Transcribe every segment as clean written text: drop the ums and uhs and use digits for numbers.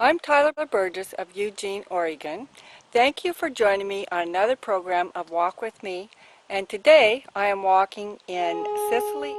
I'm Tyler Burgess of Eugene, Oregon. Thank you for joining me on another program of Walk With Me. And today I am walking in Sicily.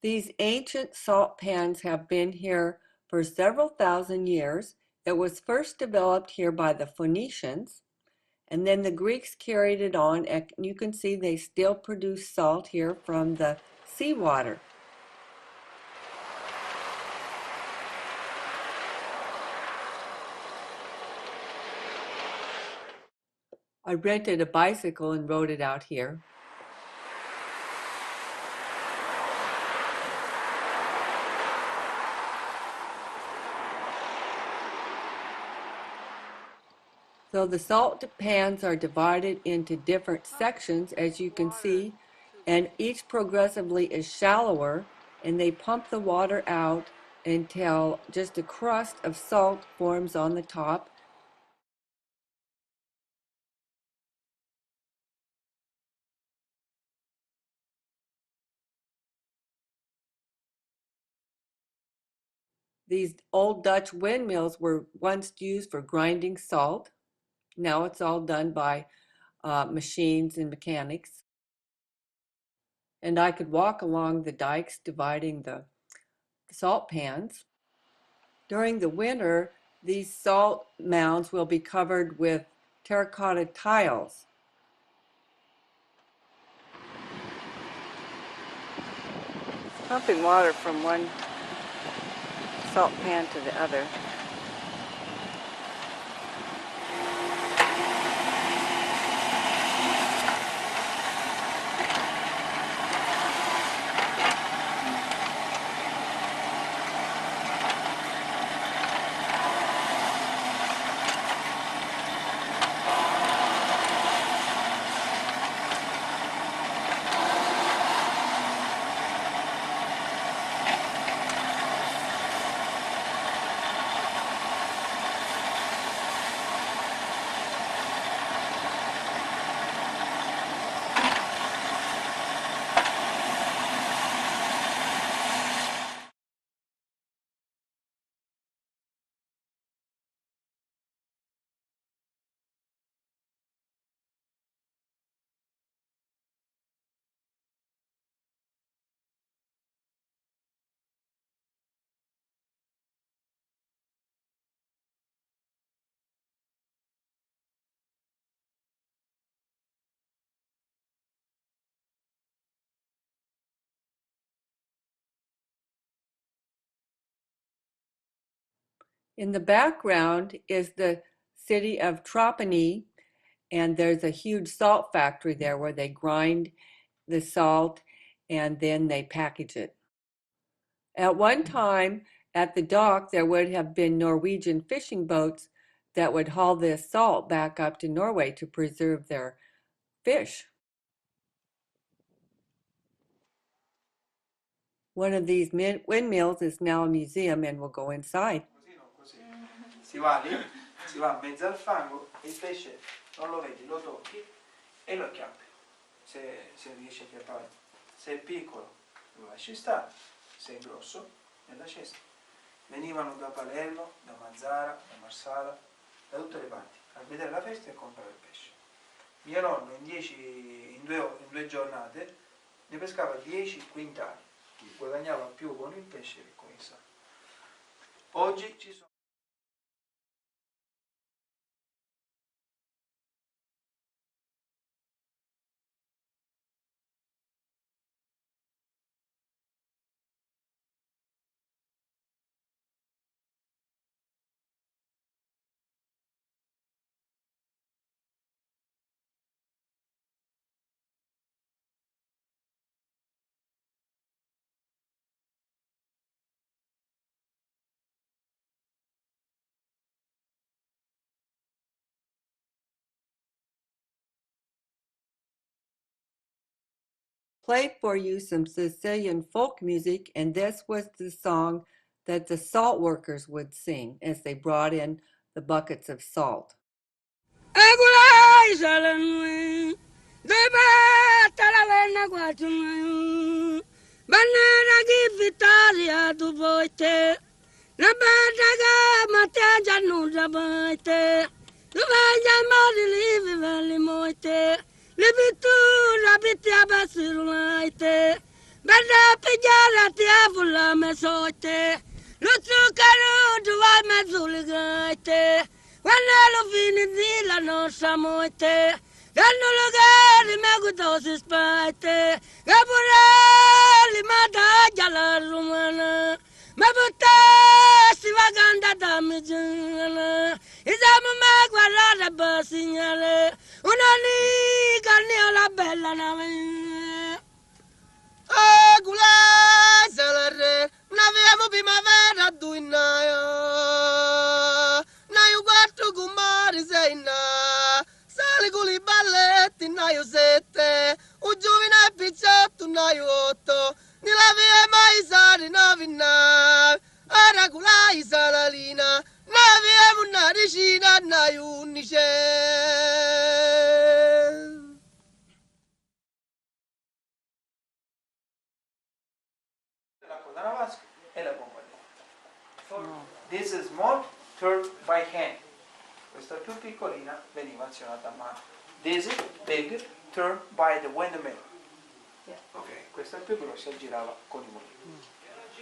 These ancient salt pans have been here for several thousand years. It was first developed here by the Phoenicians, and then the Greeks carried it on, and you can see they still produce salt here from the seawater. I rented a bicycle and rode it out here. So the salt pans are divided into different sections, as you can see, and each progressively is shallower, and they pump the water out until just a crust of salt forms on the top. These old Dutch windmills were once used for grinding salt. Now it's all done by machines and mechanics. And I could walk along the dikes dividing the salt pans. During the winter, these salt mounds will be covered with terracotta tiles. Pumping water from one salt pan to the other. In the background is the city of Trapani, and there's a huge salt factory there where they grind the salt and then they package it. At one time, at the dock, there would have been Norwegian fishing boats that would haul this salt back up to Norway to preserve their fish. One of these windmills is now a museum, and we'll go inside. Si va lì, si va in mezzo al fango e il pesce non lo vedi, lo tocchi e lo acchiappi, se riesci a acchiappare. Se è piccolo lo lasci stare, se è grosso nella cesta. Venivano da Palermo, da Mazzara, da Marsala, da tutte le parti a vedere la festa e comprare il pesce. Mio nonno in due giornate ne pescava 10 quintali, guadagnava più con il pesce che con il sale. Oggi ci sono play for you some Sicilian folk music, and this was the song that the salt workers would sing as they brought in the buckets of salt. This is small, turned by hand. Questa più piccolina veniva azionata a mano. This is big, turned by the windmill. Okay. Questa più grossa girava con i mulini.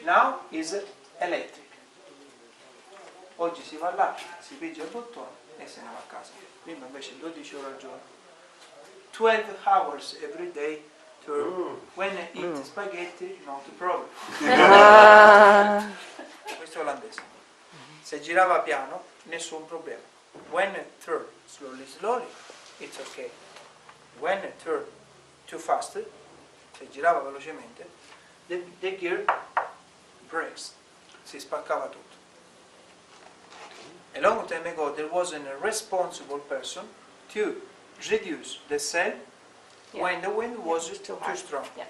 Now is electric. Oggi si va là, si pigia il bottone e se ne va a casa. Prima invece 12 ore al giorno. 12 hours every day. When I eat spaghetti, not a problem. Questo è olandese. Se girava piano, nessun problema. When it turn slowly, it's okay. When it turn too fast, se girava velocemente, the gear breaks. Si spaccava tutto. A long time ago, there was a responsible person to reduce the sail when the wind was too strong. Yeah.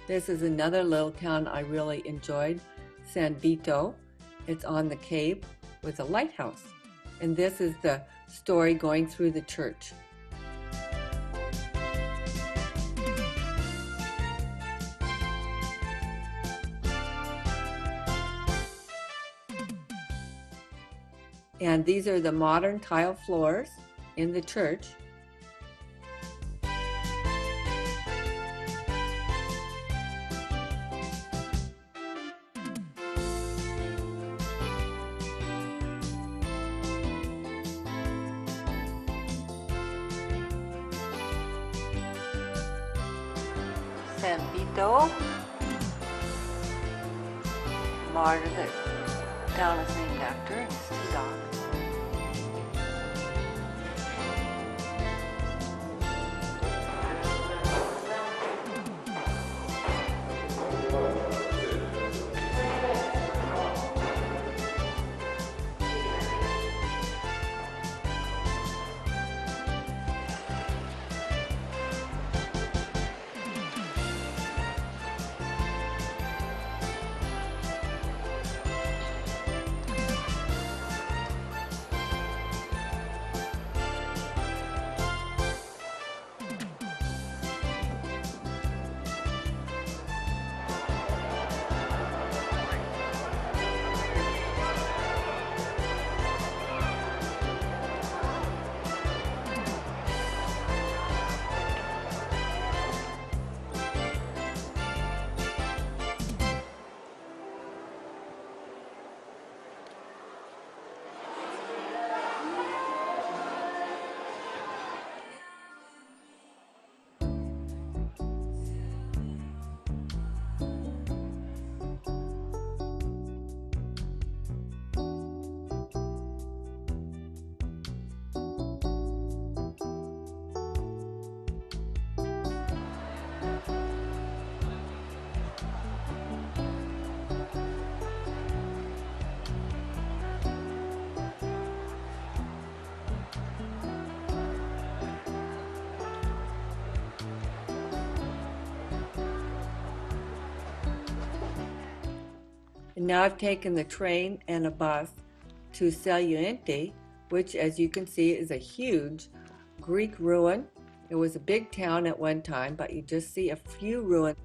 This is another little town I really enjoyed, San Vito. It's on the Cape with a lighthouse. And this is the story going through the church. And these are the modern tile floors in the church. San Vito, martyr that town is named after, and his two dogs. And now I've taken the train and a bus to Seliunte, which, as you can see, is a huge Greek ruin. It was a big town at one time, but you just see a few ruins.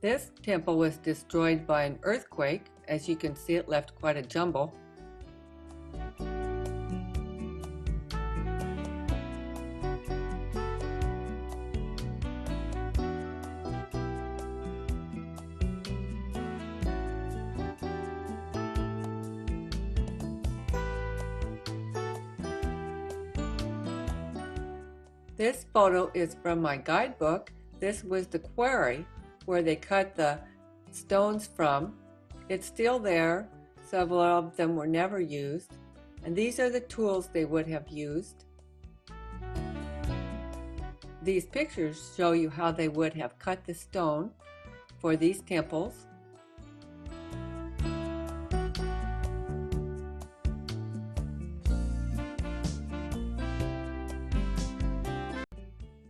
This temple was destroyed by an earthquake. As you can see, it left quite a jumble. This photo is from my guidebook. This was the quarry where they cut the stones from. It's still there. Several of them were never used. And these are the tools they would have used. These pictures show you how they would have cut the stone for these temples.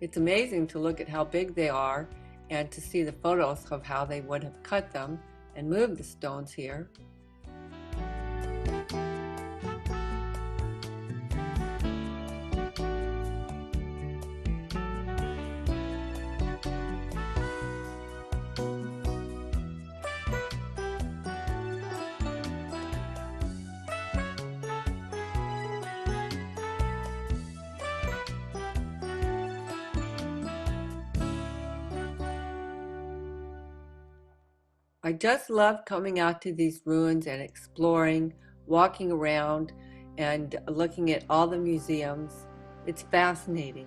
It's amazing to look at how big they are and to see the photos of how they would have cut them and moved the stones here. I just love coming out to these ruins and exploring, walking around, and looking at all the museums. It's fascinating.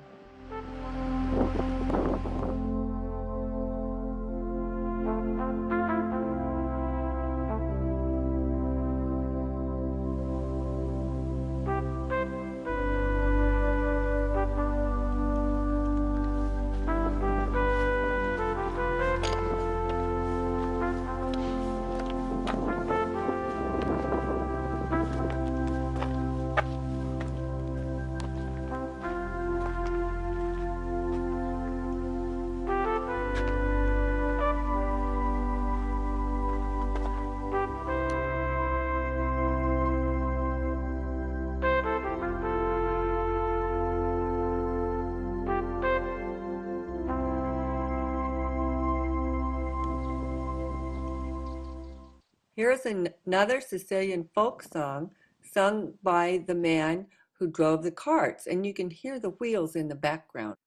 Here's another Sicilian folk song sung by the man who drove the carts, and you can hear the wheels in the background.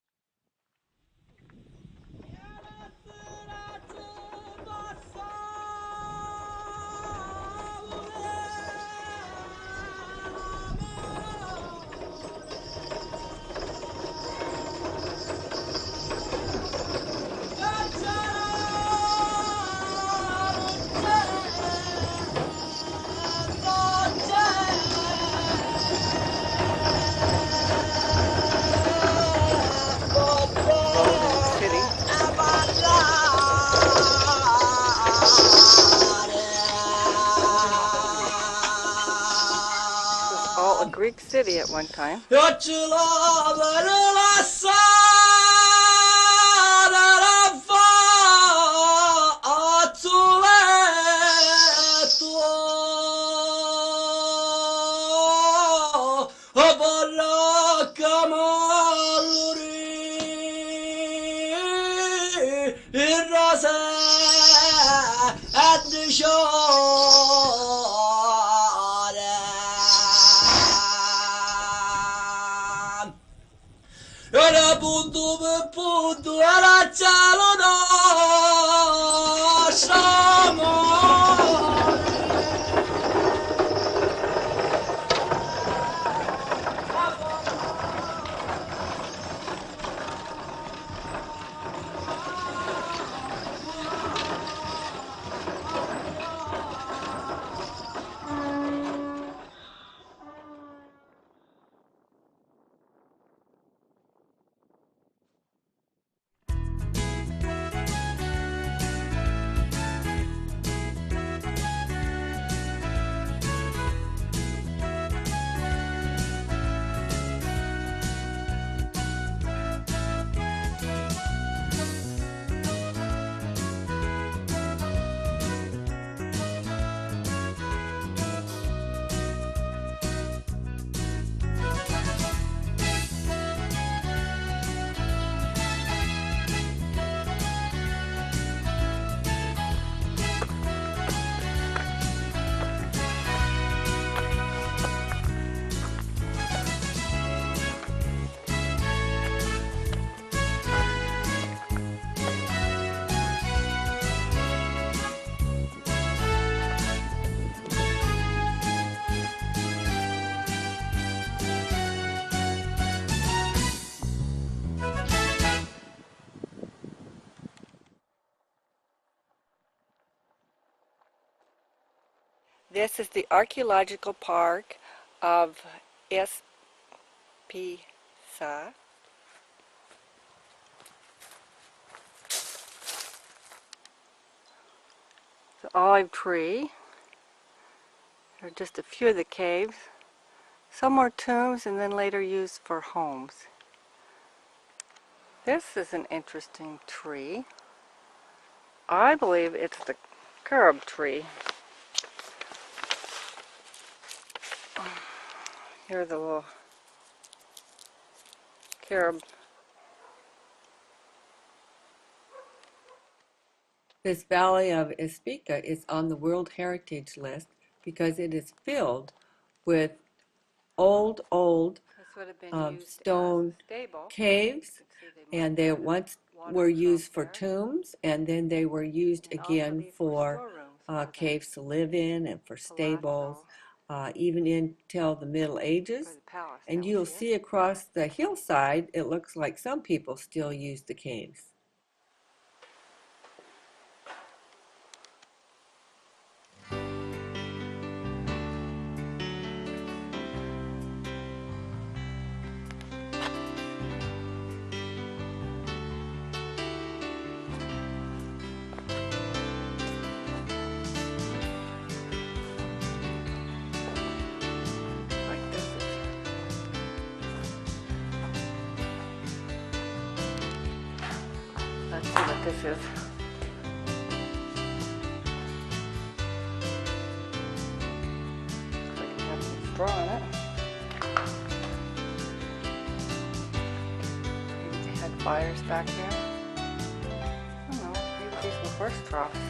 A Greek city at one time. This is the archaeological park of Ispecia. The olive tree. There are just a few of the caves. Some were tombs and then later used for homes. This is an interesting tree. I believe it's the carob tree. Here are the little carob. This valley of Ispecia is on the World Heritage List because it is filled with old stone caves, and they once were used for tombs, and then they were used again for caves to live in and for stables, even until the Middle Ages. And you'll see across the hillside, it looks like some people still use the caves. Let's see what this is. Looks like it has some straw in it. Maybe they had fires back here. I don't know, maybe these were horse troughs.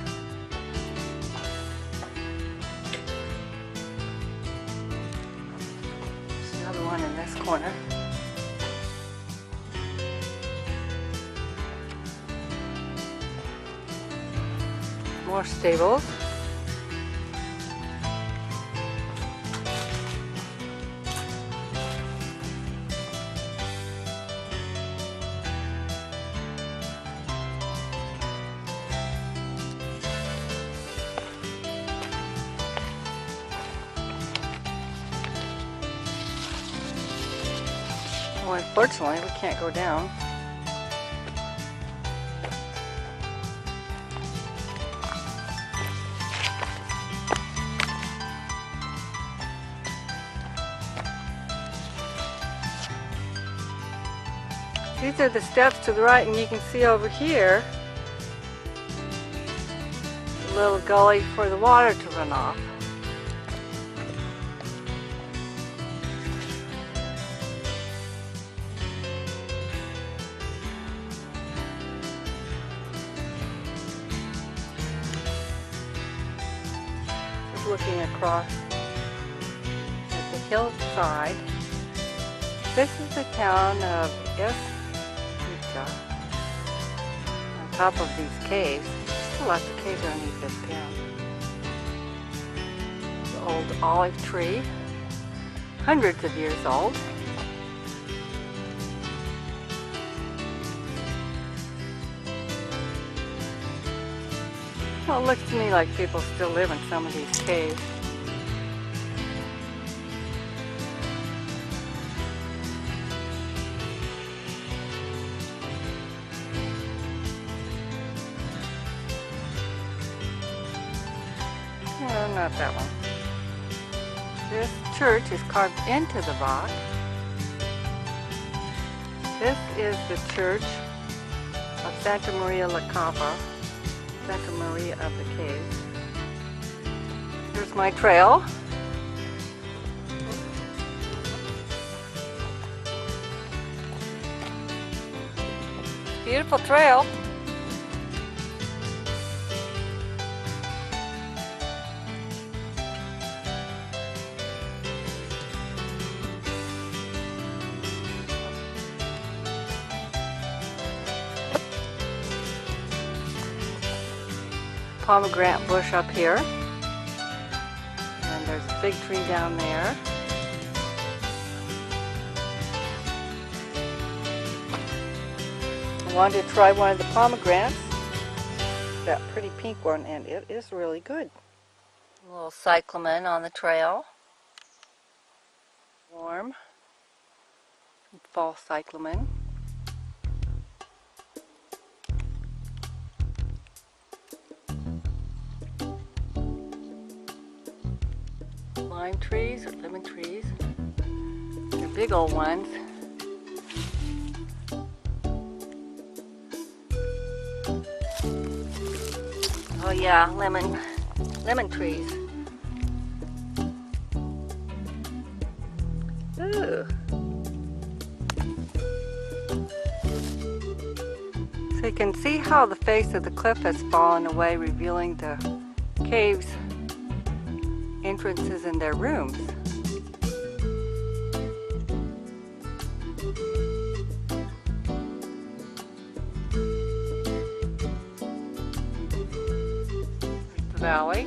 There's another one in this corner. More stables. Well, unfortunately, we can't go down. These are the steps to the right, and you can see over here a little gully for the water to run off. Just looking across at the hillside. This is the town of Ispecia. On top of these caves, still lots of caves underneath this town. The old olive tree, hundreds of years old. Well, it looks to me like people still live in some of these caves. No, not that one. This church is carved into the rock. This is the church of Santa Maria la Cava, Santa Maria of the Caves. Here's my trail. Beautiful trail. Pomegranate bush up here, and there's a big tree down there. I wanted to try one of the pomegranates, that pretty pink one, and it is really good. A little cyclamen on the trail. Warm. Fall cyclamen. Lime trees or lemon trees. They're big old ones. Oh yeah, lemon trees. Ooh. So you can see how the face of the cliff has fallen away, revealing the caves' entrances and their rooms. The valley.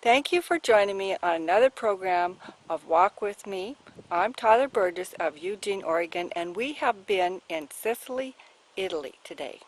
Thank you for joining me on another program of Walk With Me. I'm Tyler Burgess of Eugene, Oregon, and we have been in Sicily, Italy today.